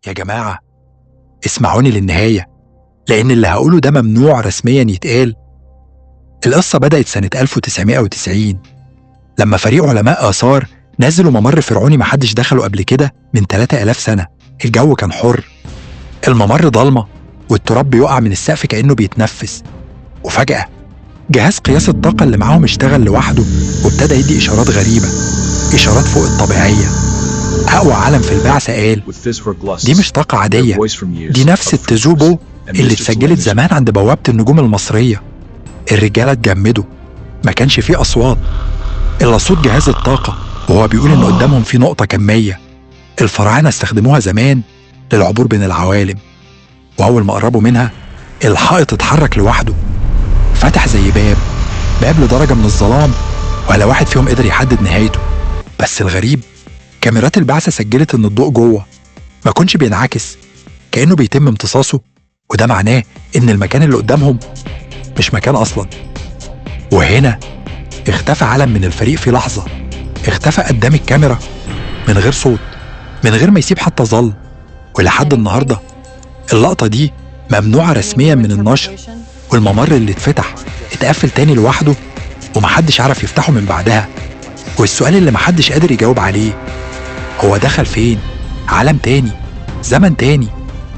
يا جماعة اسمعوني للنهاية، لأن اللي هقوله ده ممنوع رسميا يتقال. القصة بدأت سنة 1990 لما فريق علماء آثار نزلوا ممر فرعوني محدش دخله قبل كده من 3000 سنة. الجو كان حر، الممر ضلمة والتراب بيقع من السقف كأنه بيتنفس، وفجأة جهاز قياس الطاقة اللي معاهم اشتغل لوحده وابتدى يدي إشارات غريبة، إشارات فوق الطبيعية. أقوى عالم في البعثة قال دي مش طاقة عادية، دي نفس التزوبو اللي اتسجلت زمان عند بوابة النجوم المصرية. الرجالة اتجمدوا، ما كانش فيه أصوات إلا صوت جهاز الطاقة وهو بيقول إن قدامهم في نقطة كمية الفراعنة استخدموها زمان للعبور بين العوالم. وأول ما قربوا منها الحائط اتحرك لوحده، فتح زي باب لدرجة من الظلام، ولا واحد فيهم قدر يحدد نهايته. بس الغريب كاميرات البعثة سجلت إن الضوء جوه ما كانش بينعكس، كأنه بيتم امتصاصه، وده معناه إن المكان اللي قدامهم مش مكان أصلا. وهنا اختفى علم من الفريق في لحظة، اختفى قدام الكاميرا من غير صوت، من غير ما يسيب حتى ظل. ولحد النهاردة اللقطة دي ممنوعة رسميا من النشر، والممر اللي اتفتح اتقفل تاني لوحده ومحدش عرف يفتحه من بعدها. والسؤال اللي محدش قادر يجاوب عليه هو دخل فين؟ عالم تاني، زمن تاني،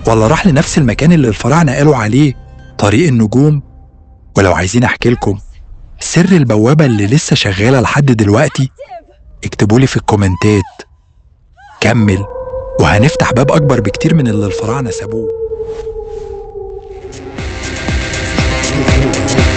ولا راح لنفس المكان اللي الفراعنة قالوا عليه طريق النجوم؟ ولو عايزين احكي لكم سر البوابة اللي لسه شغالة لحد دلوقتي اكتبولي في الكومنتات. كمل وهنفتح باب أكبر بكتير من اللي الفراعنة سابوه.